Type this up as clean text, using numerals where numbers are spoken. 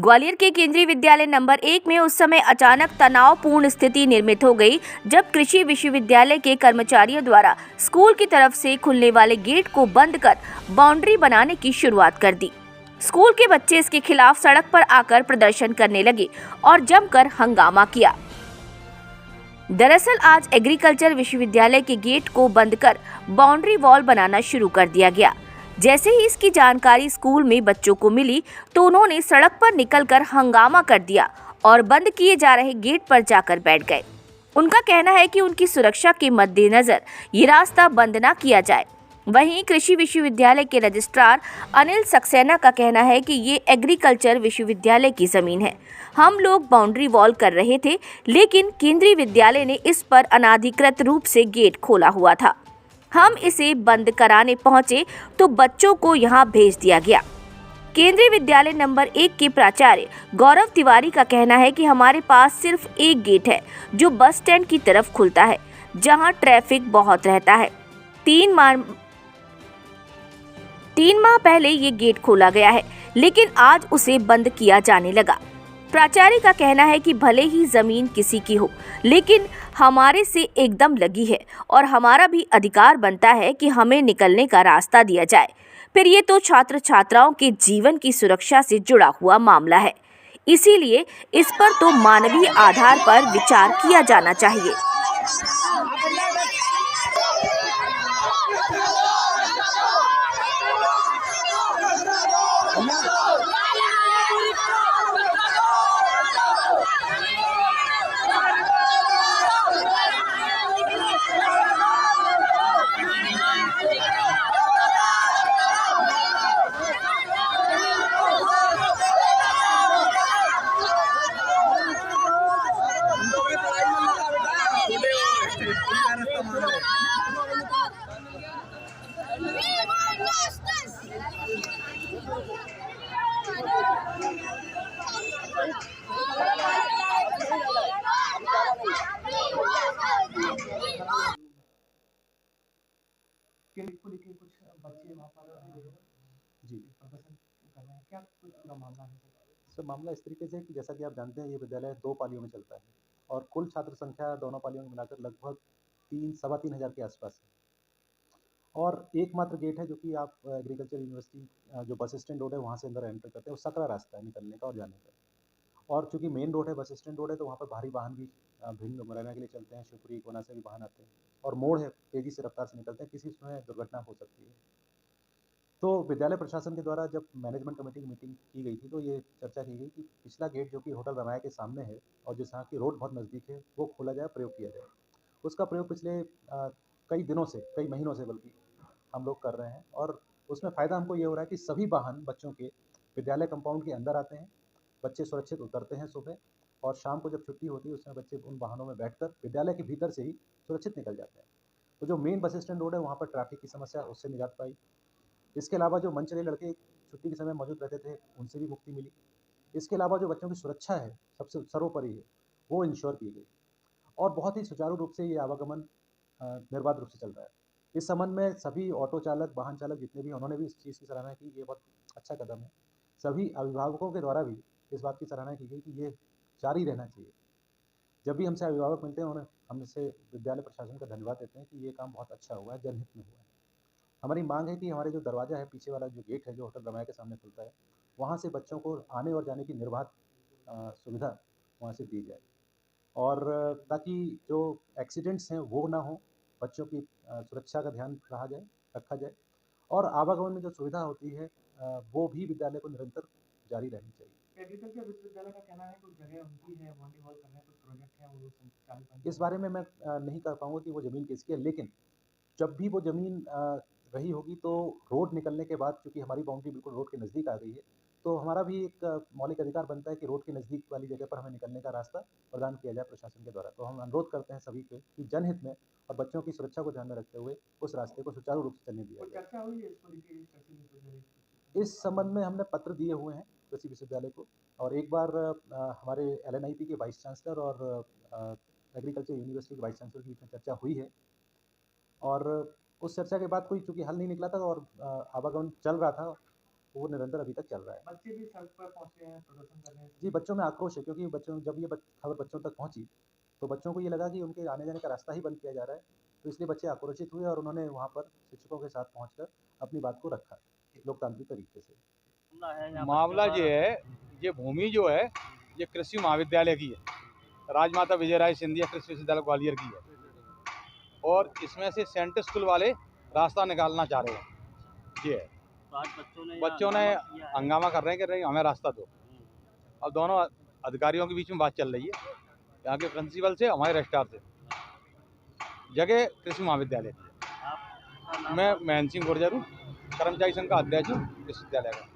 ग्वालियर के केंद्रीय विद्यालय नंबर 1 में उस समय अचानक तनावपूर्ण स्थिति निर्मित हो गई जब कृषि विश्वविद्यालय के कर्मचारियों द्वारा स्कूल की तरफ से खुलने वाले गेट को बंद कर बाउंड्री बनाने की शुरुआत कर दी। स्कूल के बच्चे इसके खिलाफ सड़क पर आकर प्रदर्शन करने लगे और जमकर हंगामा किया। दरअसल आज एग्रीकल्चर विश्वविद्यालय के गेट को बंद कर बाउंड्री वॉल बनाना शुरू कर दिया गया। जैसे ही इसकी जानकारी स्कूल में बच्चों को मिली तो उन्होंने सड़क पर निकलकर हंगामा कर दिया और बंद किए जा रहे गेट पर जाकर बैठ गए। उनका कहना है कि उनकी सुरक्षा के मद्देनजर ये रास्ता बंद न किया जाए। वहीं कृषि विश्वविद्यालय के रजिस्ट्रार अनिल सक्सेना का कहना है कि ये एग्रीकल्चर विश्वविद्यालय की जमीन है। हम लोग बाउंड्री वॉल कर रहे थे, लेकिन केंद्रीय विद्यालय ने इस पर अनाधिकृत रूप से गेट खोला हुआ था। हम इसे बंद कराने पहुंचे तो बच्चों को यहां भेज दिया गया। केंद्रीय विद्यालय नंबर 1 के प्राचार्य गौरव तिवारी का कहना है कि हमारे पास सिर्फ एक गेट है जो बस स्टैंड की तरफ खुलता है, जहां ट्रैफिक बहुत रहता है। 3 माह पहले ये गेट खोला गया है, लेकिन आज उसे बंद किया जाने लगा। प्राचार्य का कहना है कि भले ही जमीन किसी की हो, लेकिन हमारे से एकदम लगी है और हमारा भी अधिकार बनता है कि हमें निकलने का रास्ता दिया जाए। फिर ये तो छात्र छात्राओं के जीवन की सुरक्षा से जुड़ा हुआ मामला है, इसीलिए इस पर तो मानवीय आधार पर विचार किया जाना चाहिए। को लेके कुछ बच्चे वहाँ पर जी प्रदर्शन कर रहे हैं, क्या कुछ पूरा मामला है? सर मामला इस तरीके से है कि जैसा कि आप जानते हैं ये विद्यालय 2 पालियों में चलता है और कुल छात्र संख्या दोनों पालियों में मिलाकर लगभग 3 सवा 3 हज़ार के आसपास है। और एकमात्र गेट है जो कि आप एग्रीकल्चर यूनिवर्सिटी जो बस स्टैंड रोड है वहाँ से अंदर एंटर करते हैं, वो सकरा रास्ता है निकलने का और जाने का। और चूँकि मेन रोड है, बस स्टैंड रोड है, तो वहाँ पर भारी वाहन भी भिन्न मुरैना के लिए चलते हैं, शिवपुरी गुना से भी वाहन आते हैं और मोड़ है, तेज़ी से रफ्तार से निकलते हैं, किसी समय दुर्घटना हो सकती है। तो विद्यालय प्रशासन के द्वारा जब मैनेजमेंट कमेटी की मीटिंग की गई थी तो ये चर्चा की गई कि पिछला गेट जो कि होटल रमाया के सामने है और जहाँ की रोड बहुत नज़दीक है वो खोला जाए, प्रयोग किया जाए। उसका प्रयोग पिछले कई दिनों से, कई महीनों से बल्कि हम लोग कर रहे हैं और उसमें फ़ायदा हमको ये हो रहा है कि सभी वाहन बच्चों के विद्यालय कंपाउंड के अंदर आते हैं, बच्चे सुरक्षित उतरते हैं सुबह और शाम को जब छुट्टी होती है उसमें बच्चे उन वाहनों में बैठकर विद्यालय के भीतर से ही सुरक्षित निकल जाते हैं। तो जो मेन बस स्टैंड रोड है वहाँ पर ट्रैफिक की समस्या उससे निजात पाई। इसके अलावा जो मन चले लड़के छुट्टी के समय मौजूद रहते थे उनसे भी मुक्ति मिली। इसके अलावा जो बच्चों की सुरक्षा है सबसे सर्वोपरि है, वो इंश्योर की गई और बहुत ही सुचारू रूप से ये आवागमन निर्बाध रूप से चल रहा है। इस संबंध में सभी ऑटो चालक, वाहन चालक जितने भी हैं उन्होंने भी इस चीज़ की सराहना की, ये बहुत अच्छा कदम है। सभी अभिभावकों के द्वारा भी इस बात की सराहना की गई कि ये जारी रहना चाहिए। जब भी हमसे अभिभावक मिलते हैं उन्हें हमसे विद्यालय प्रशासन का धन्यवाद देते हैं कि ये काम बहुत अच्छा हुआ है, जनहित में हुआ है। हमारी मांग है कि हमारे जो दरवाज़ा है, पीछे वाला जो गेट है जो होटल रमाया के सामने खुलता है, वहाँ से बच्चों को आने और जाने की निर्बाध सुविधा वहाँ से दी जाए और ताकि जो एक्सीडेंट्स हैं वो ना हो, बच्चों की सुरक्षा का ध्यान रखा जाए और आवागमन में जो सुविधा होती है वो भी विद्यालय को निरंतर जारी रहनी चाहिए। एग्रीकल्चर विश्वविद्यालय का कहना है कुछ जगह उनकी है, बाउंड्री वॉल करने कुछ प्रोजेक्ट है वो संचालित। इस बारे में मैं नहीं कर पाऊँगा कि वो ज़मीन किसकी है, लेकिन जब भी वो ज़मीन रही होगी तो रोड निकलने के बाद, क्योंकि हमारी बाउंड्री बिल्कुल रोड के नज़दीक आ गई है, तो हमारा भी एक मौलिक अधिकार बनता है कि रोड के नज़दीक वाली जगह पर हमें निकलने का रास्ता प्रदान किया जाए प्रशासन के द्वारा। तो हम अनुरोध करते हैं सभी से कि जनहित में और बच्चों की सुरक्षा को ध्यान में रखते हुए उस रास्ते को सुचारू रूप से चलने दिया जाए। चर्चा हुई है इसको लेके इस संबंध में हमने पत्र दिए हुए हैं कृषि विश्वविद्यालय को और एक बार हमारे एलएनआईपी के वाइस चांसलर और एग्रीकल्चर यूनिवर्सिटी के वाइस चांसलर के बीच में चर्चा हुई है और उस चर्चा के बाद कोई चूँकि हल नहीं निकला था और आवागमन चल रहा था वो निरंतर अभी तक चल रहा है। बच्चे भी सड़क पर पहुंचे हैं प्रदर्शन करने। जी, बच्चों में आक्रोश है, क्योंकि बच्चों जब ये खबर बच्चों तक पहुंची तो बच्चों को ये लगा कि उनके आने जाने का रास्ता ही बंद किया जा रहा है, तो इसलिए बच्चे आक्रोशित हुए और उन्होंने वहाँ पर शिक्षकों के साथ पहुंचकर अपनी बात को रखा लोकतांत्रिक तरीके से। मामला ये है, ये भूमि जो है ये कृषि महाविद्यालय की है, राजमाता विजयराय सिंधिया कृषि विश्वविद्यालय ग्वालियर की है, और इसमें से सेंट स्कूल वाले रास्ता निकालना चाह रहे हैं। ये है, तो आज बच्चों ने हंगामा कर रहे हैं कि हमें रास्ता दो। अब दोनों अधिकारियों के बीच में बात चल रही है, यहाँ के प्रिंसिपल से, हमारे रजिस्ट्रार से। जगह कृषि महाविद्यालय की है। मैं महेंद्र सिंह गुर्जर हूँ, कर्मचारी संघ का अध्यक्ष हूँ विश्वविद्यालय का।